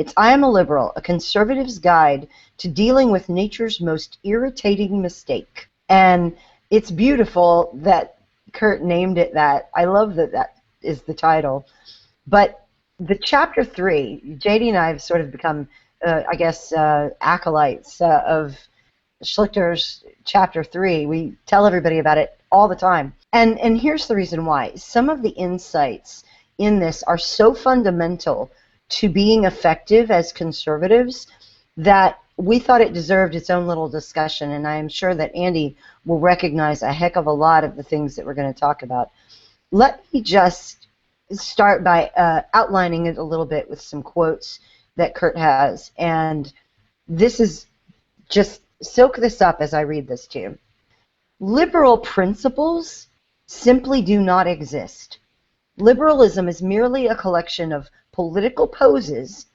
It's I Am a Liberal, a conservative's guide to dealing with nature's most irritating mistake. And it's beautiful that Kurt named it that. I love that that is the title. But the chapter 3, JD and I have sort of become, I guess, acolytes of Schlichter's chapter 3. We tell everybody about it all the time. And here's the reason why. Some of the insights in this are so fundamental to being effective as conservatives that we thought it deserved its own little discussion, and I am sure that Andy will recognize a heck of a lot of the things that we're going to talk about. Let me just start by outlining it a little bit with some quotes that Kurt has, and this is just soak this up as I read this to you. Liberal principles simply do not exist. Liberalism is merely a collection of political poses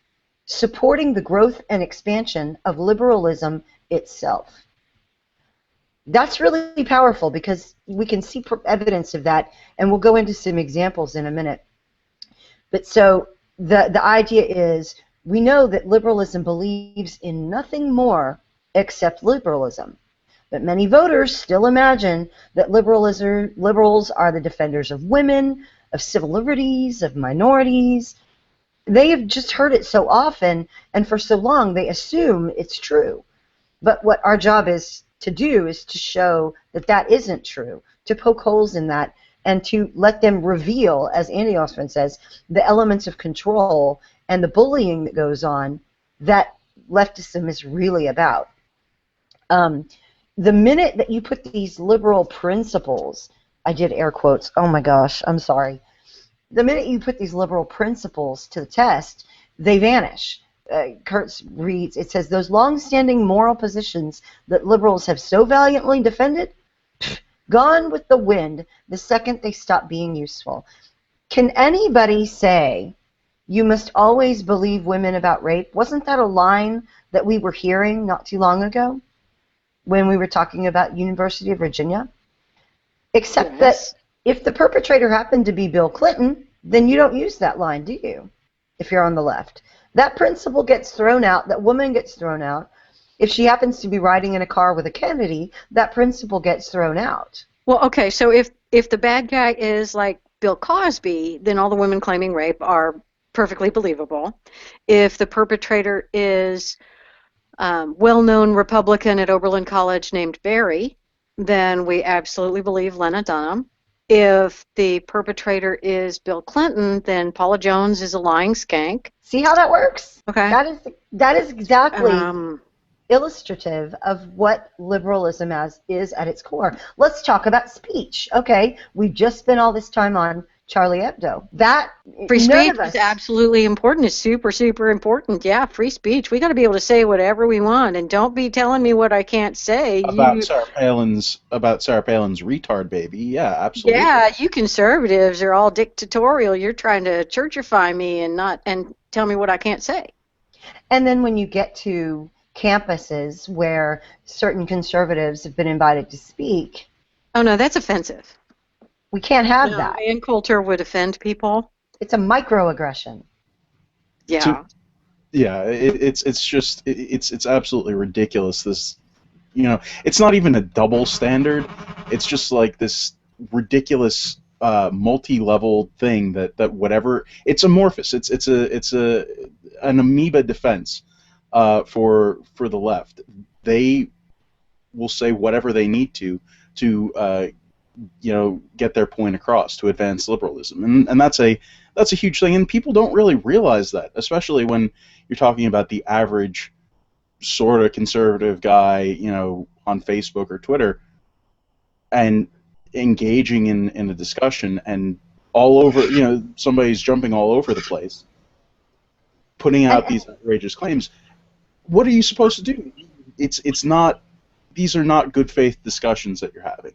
supporting the growth and expansion of liberalism itself. That's really powerful because we can see evidence of that, and we'll go into some examples in a minute. But so the idea is we know that liberalism believes in nothing more except liberalism. But many voters still imagine that liberals are the defenders of women, of civil liberties, of minorities. They have just heard it so often, and for so long they assume it's true. But what our job is to do is to show that that isn't true, to poke holes in that, and to let them reveal, as Andy often says, the elements of control and the bullying that goes on that leftism is really about. The minute that you put these liberal principles, I did air quotes, oh my gosh, I'm sorry. The minute you put these liberal principles to the test, they vanish. Kurt reads, it says, those long-standing moral positions that liberals have so valiantly defended, gone with the wind the second they stop being useful. Can anybody say you must always believe women about rape? Wasn't that a line that we were hearing not too long ago when we were talking about University of Virginia? Except Yes. that if the perpetrator happened to be Bill Clinton, then you don't use that line, do you? If you're on the left. That principle gets thrown out, that woman gets thrown out. If she happens to be riding in a car with a Kennedy, that principle gets thrown out. Well, okay, so if the bad guy is like Bill Cosby, then all the women claiming rape are perfectly believable. If the perpetrator is well-known Republican at Oberlin College named Barry, then we absolutely believe Lena Dunham. If the perpetrator is Bill Clinton, then Paula Jones is a lying skank. See how that works? Okay. That is exactly illustrative of what liberalism is at its core. Let's talk about speech. Okay, we've just spent all this time on Charlie Hebdo. That free speech is absolutely important. It's super, super important. Yeah, free speech. We got to be able to say whatever we want, and don't be telling me what I can't say. About Sarah Palin's retard baby. Yeah, absolutely. Yeah, you conservatives are all dictatorial. You're trying to churchify me and tell me what I can't say. And then when you get to campuses where certain conservatives have been invited to speak, oh no, that's offensive. We can't have that. Man culture would offend people. It's a microaggression. Yeah. It's absolutely ridiculous. This, it's not even a double standard. It's just like this ridiculous multi-level thing that whatever. It's amorphous. It's an Amoeba Defense for the left. They will say whatever they need to get their point across to advance liberalism, and that's a huge thing, and people don't really realize that, especially when you're talking about the average sort of conservative guy, on Facebook or Twitter, and engaging in a discussion, and all over, somebody's jumping all over the place, putting out these outrageous claims. What are you supposed to do? It's not. These are not good faith discussions that you're having.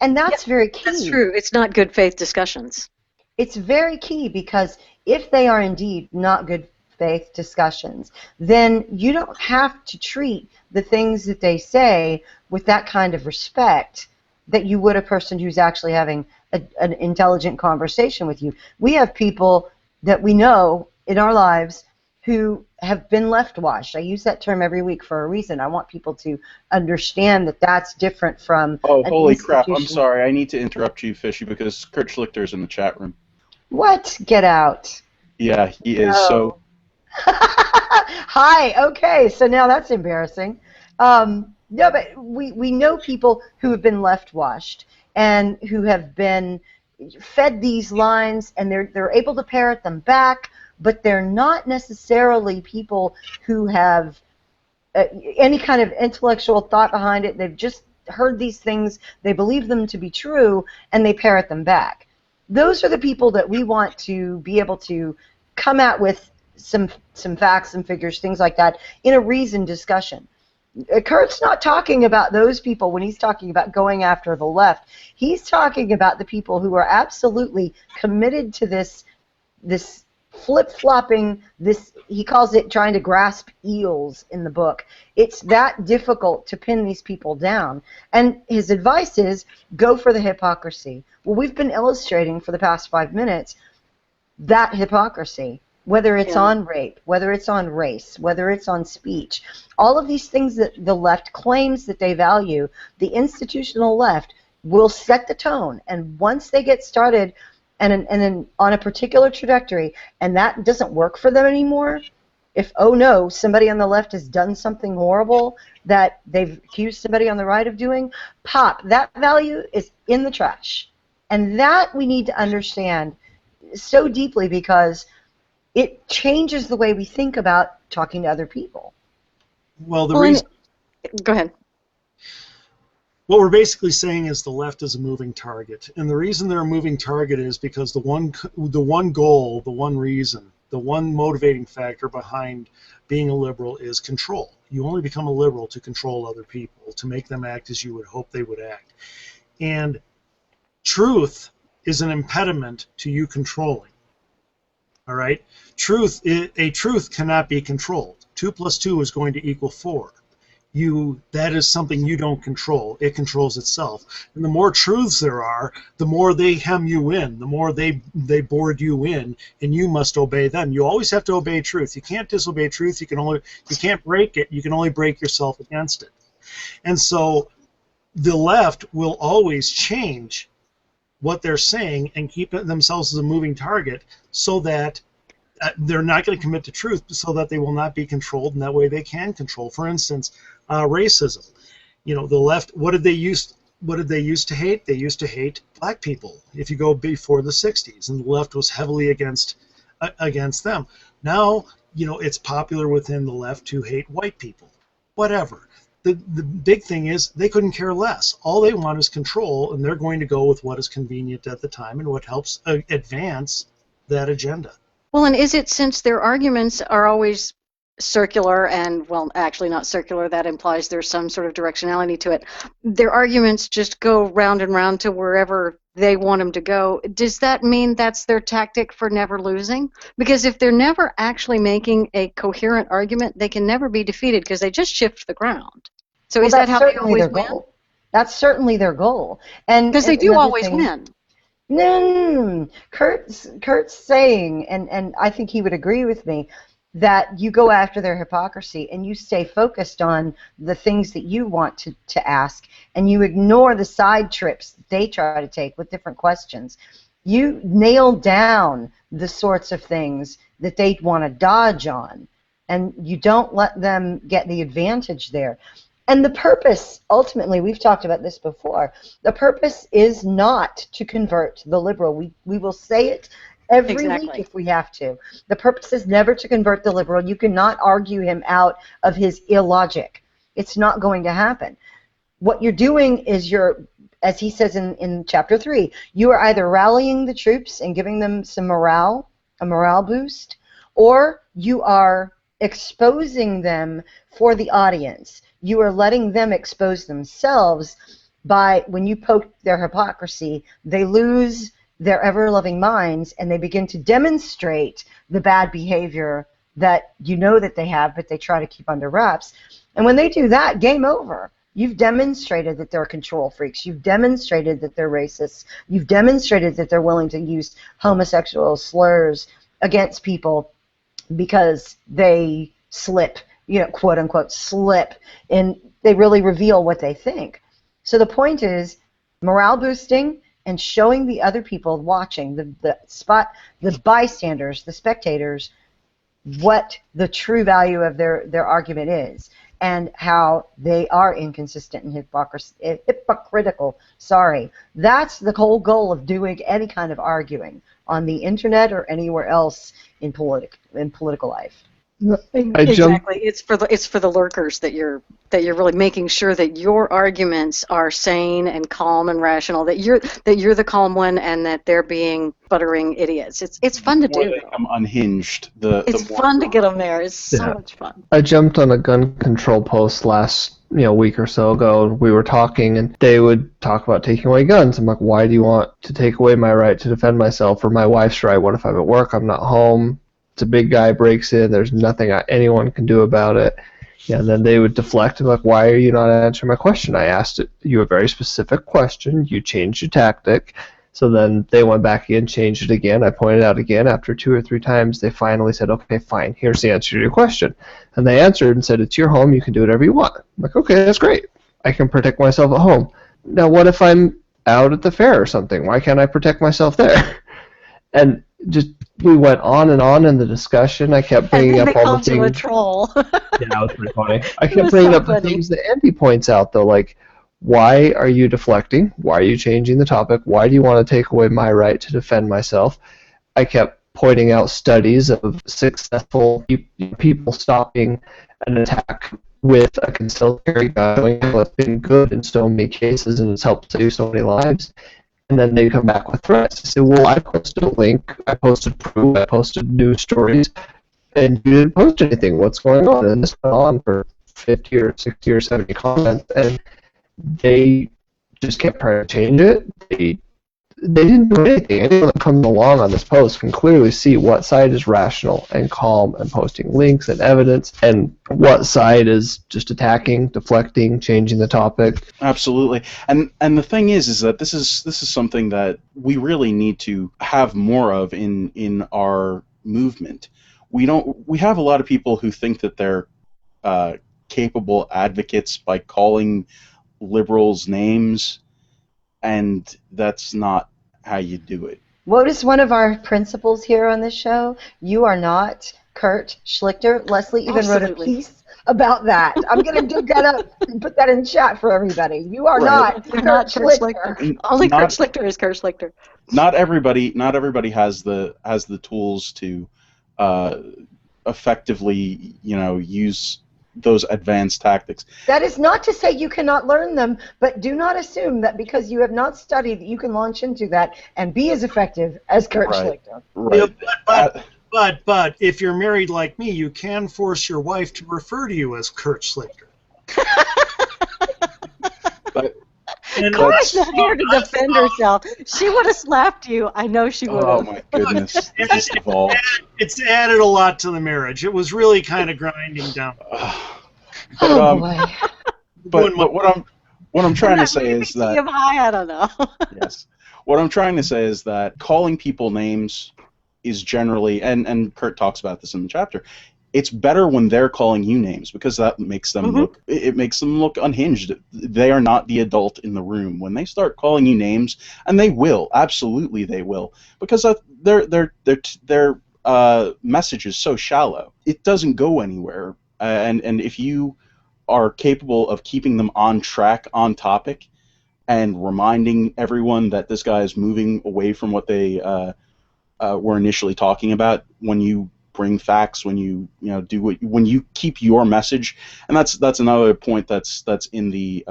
And that's very key. That's true. It's not good faith discussions. It's very key because if they are indeed not good faith discussions, then you don't have to treat the things that they say with that kind of respect that you would a person who's actually having an intelligent conversation with you. We have people that we know in our lives who have been left washed. I use that term every week for a reason. I want people to understand that that's different from Oh, an holy crap. I'm institution. sorry. I need to interrupt you, Fishy, because Kurt Schlichter's in the chat room. What? Get out. Yeah, he is. No. So, Hi. Okay. So now that's embarrassing. Yeah, but we know people who have been left washed and who have been fed these lines, and they're able to parrot them back, but they're not necessarily people who have any kind of intellectual thought behind it. They've just heard these things, they believe them to be true, and they parrot them back. Those are the people that we want to be able to come out with some facts and figures, things like that, in a reasoned discussion. Kurt's not talking about those people when he's talking about going after the left. He's talking about the people who are absolutely committed to this flip-flopping, he calls it trying to grasp eels in the book. It's that difficult to pin these people down. And his advice is, go for the hypocrisy. Well, we've been illustrating for the past 5 minutes that hypocrisy, whether it's on rape, whether it's on race, whether it's on speech. All of these things that the left claims that they value, the institutional left will set the tone. And once they get started and on a particular trajectory, and that doesn't work for them anymore, if, oh no, somebody on the left has done something horrible that they've accused somebody on the right of doing, pop, that value is in the trash. And that we need to understand so deeply, because it changes the way we think about talking to other people. Well, the reason... Go ahead. What we're basically saying is the left is a moving target, and the reason they're a moving target is because the one goal, the one reason, the one motivating factor behind being a liberal is control. You only become a liberal to control other people, to make them act as you would hope they would act. And truth is an impediment to you controlling. All right? A truth cannot be controlled. 2 + 2 is going to equal 4. That is something you don't control. It controls itself. And the more truths there are, the more they hem you in, the more they board you in, and you must obey them. You always have to obey truth. You can't disobey truth. You can't break it. You can only break yourself against it. And so the left will always change what they're saying and keep themselves as a moving target so that they're not going to commit to truth, so that they will not be controlled, and that way they can control. For instance, racism. You know, the left, what did they used to hate? They used to hate black people. If you go before the 60s, and the left was heavily against them. Now, you know, it's popular within the left to hate white people. Whatever. The big thing is they couldn't care less. All they want is control, and they're going to go with what is convenient at the time and what helps advance that agenda. Well, and is it, since their arguments are always circular, and, well, actually not circular, that implies there's some sort of directionality to it, their arguments just go round and round to wherever they want them to go, does that mean that's their tactic for never losing? Because if they're never actually making a coherent argument, they can never be defeated because they just shift the ground. So well, is that how they always win? That's certainly their goal. Because they do always win. No, Kurt's saying, and I think he would agree with me, that you go after their hypocrisy and you stay focused on the things that you want to ask, and you ignore the side trips that they try to take with different questions. You nail down the sorts of things that they want to dodge on, and you don't let them get the advantage there. And the purpose, ultimately, we've talked about this before, the purpose is not to convert the liberal. We will say it every week if we have to. The purpose is never to convert the liberal. You cannot argue him out of his illogic. It's not going to happen. What you're doing is as he says in chapter 3, you are either rallying the troops and giving them some morale, a morale boost, or you are exposing them for the audience. You are letting them expose themselves by, when you poke their hypocrisy, they lose their ever-loving minds and they begin to demonstrate the bad behavior that you know that they have, but they try to keep under wraps. And when they do that, game over. You've demonstrated that they're control freaks. You've demonstrated that they're racists. You've demonstrated that they're willing to use homosexual slurs against people. because they slip, quote unquote slip, and they really reveal what they think. So the point is morale boosting and showing the other people watching, the bystanders, the spectators, what the true value of their argument is, and how they are inconsistent and hypocritical. That's the whole goal of doing any kind of arguing on the internet or anywhere else in political life. Exactly. It's for the lurkers that you're really making sure that your arguments are sane and calm and rational. That you're the calm one, and that they're being buttering idiots. It's fun to do. They become unhinged. It's fun to get them there. It's so much fun. I jumped on a gun control post last week or so ago. We were talking, and they would talk about taking away guns. I'm like, why do you want to take away my right to defend myself or my wife's right? What if I'm at work? I'm not home. It's a big guy breaks in. There's nothing anyone can do about it. And then they would deflect and like, why are you not answering my question? I asked you a very specific question. You changed your tactic. So then they went back in, changed it again. I pointed out again. After 2 or 3 times, they finally said, okay, fine, here's the answer to your question. And they answered and said, it's your home. You can do whatever you want. I'm like, okay, that's great. I can protect myself at home. Now, what if I'm out at the fair or something? Why can't I protect myself there? And just we went on in the discussion. I kept bringing up all the things. A troll. Yeah, that was pretty funny. I kept bringing up the things that Andy points out, though, like, why are you deflecting? Why are you changing the topic? Why do you want to take away my right to defend myself? I kept pointing out studies of successful people stopping an attack with a concealed carry gun, showing how it's been good in so many cases and it's helped save so many lives. And then they come back with threats. They say, well, I posted a link, I posted proof, I posted news stories, and you didn't post anything. What's going on? And this went on for 50 or 60 or 70 comments, and they just kept trying to change it. They didn't do anything. Anyone that comes along on this post can clearly see what side is rational and calm and posting links and evidence, and what side is just attacking, deflecting, changing the topic. Absolutely. And the thing is that this is something that we really need to have more of in our movement. We have a lot of people who think that they're capable advocates by calling liberals names, and that's not how you do it. What is one of our principles here on this show? You are not Kurt Schlichter. Leslie even wrote a piece about that. I'm going to dig that up and put that in chat for everybody. You are not Kurt Schlichter. Only Kurt Schlichter is Kurt Schlichter. Not everybody has the tools to effectively, use those advanced tactics. That is not to say you cannot learn them, but do not assume that because you have not studied that you can launch into that and be as effective as Kurt Schlichter. Right. But if you're married like me, you can force your wife to refer to you as Kurt Schlichter. Corey's not here to defend herself. She would have slapped you. I know she would have. Oh my goodness! It's added a lot to the marriage. It was really kind of grinding down. Boy. But what I'm trying to say is that I don't know. Yes, what I'm trying to say is that calling people names is generally, and Kurt talks about this in the chapter, it's better when they're calling you names because that makes them look unhinged. They are not the adult in the room. When they start calling you names, and they will, absolutely they will, because their message is so shallow. It doesn't go anywhere. And if you are capable of keeping them on track, on topic, and reminding everyone that this guy is moving away from what they were initially talking about, when you bring facts, when you when you keep your message, and that's another point that's in the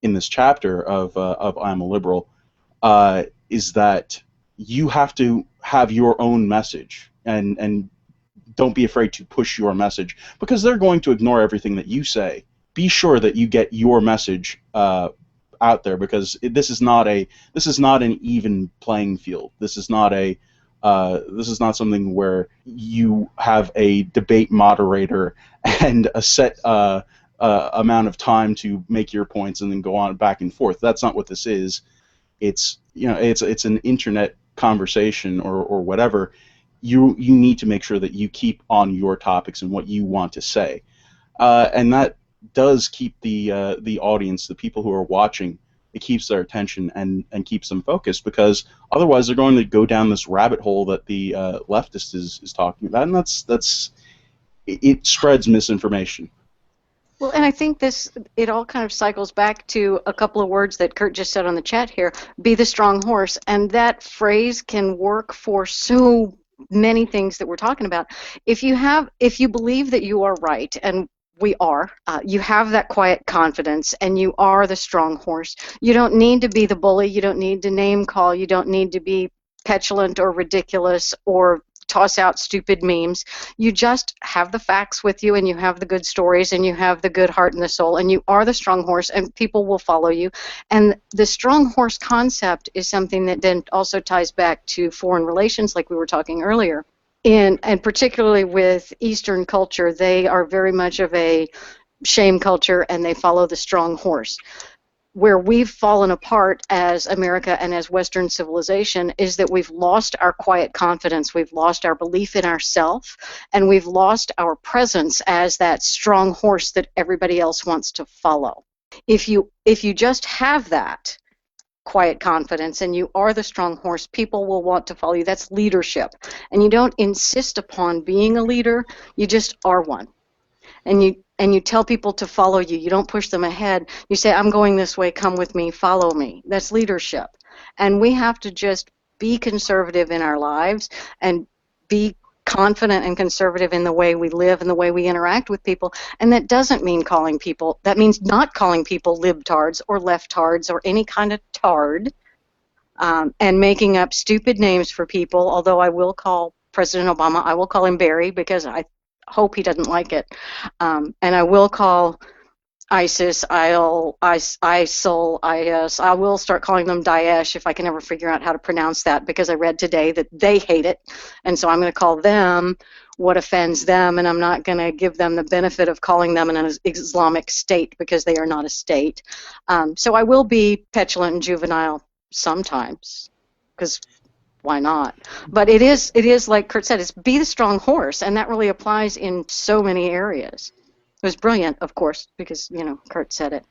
in this chapter of I'm a Liberal, is that you have to have your own message, and don't be afraid to push your message, because they're going to ignore everything that you say. Be sure that you get your message out there, because this is not an even playing field. This is not something where you have a debate moderator and a set amount of time to make your points and then go on back and forth. That's not what this is. It's an internet conversation or whatever. you need to make sure that you keep on your topics and what you want to say, and that does keep the audience, the people who are watching, it keeps their attention and keeps them focused, because otherwise they're going to go down this rabbit hole that the leftist is talking about, and it spreads misinformation. Well, and I think it all kind of cycles back to a couple of words that Kurt just said on the chat here, be the strong horse, and that phrase can work for so many things that we're talking about. If you believe that you are right, and we are, you have that quiet confidence, and you are the strong horse, you don't need to be the bully, you don't need to name call, you don't need to be petulant or ridiculous or toss out stupid memes. You just have the facts with you, and you have the good stories, and you have the good heart and the soul, and you are the strong horse, and people will follow you. And the strong horse concept is something that then also ties back to foreign relations, like we were talking earlier. And particularly with Eastern culture, they are very much of a shame culture, and they follow the strong horse. Where we've fallen apart as America and as Western civilization is that we've lost our quiet confidence, we've lost our belief in ourselves, and we've lost our presence as that strong horse that everybody else wants to follow. If you just have that quiet confidence and you are the strong horse, people will want to follow you. That's leadership. And you don't insist upon being a leader, you just are one. And you tell people to follow you. You don't push them ahead. You say, I'm going this way, come with me, follow me. That's leadership. And we have to just be conservative in our lives and be confident and conservative in the way we live and the way we interact with people. And that doesn't mean that means not calling people libtards or leftards or any kind of tard, and making up stupid names for people, although I will call President Obama, I will call him Barry because I hope he doesn't like it. And I will call ISIS, ISIL, IS. I will start calling them Daesh if I can ever figure out how to pronounce that, because I read today that they hate it. And so I'm going to call them what offends them, and I'm not going to give them the benefit of calling them an Islamic state because they are not a state. So I will be petulant and juvenile sometimes, because why not? But it is like Kurt said, it's be the strong horse, and that really applies in so many areas. It was brilliant, of course, because Kurt said it.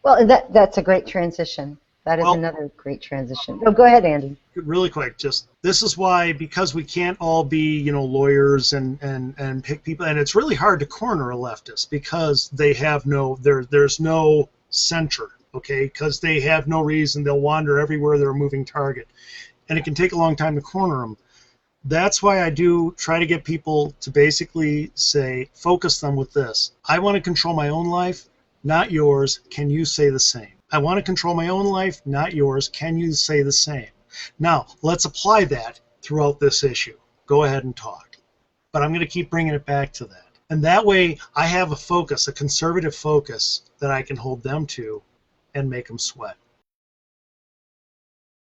Well, that's a great transition. That is another great transition. Oh, go ahead, Andy. Really quick, this is why, because we can't all be lawyers and pick people, and it's really hard to corner a leftist because they have there's no censure, okay? Because they have no reason, they'll wander everywhere, they're a moving target. And it can take a long time to corner them. That's why I do try to get people to basically focus them with this. I want to control my own life, not yours. Can you say the same? I want to control my own life, not yours. Can you say the same? Now, let's apply that throughout this issue. Go ahead and talk. But I'm going to keep bringing it back to that. And that way, I have a focus, a conservative focus that I can hold them to and make them sweat.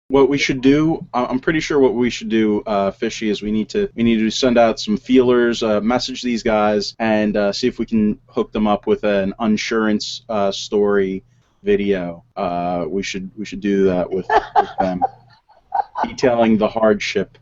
What we should do, I'm pretty sure what we should do, Fishy, is we need to send out some feelers, message these guys, and see if we can hook them up with an insurance story video. We should do that with them, detailing the hardship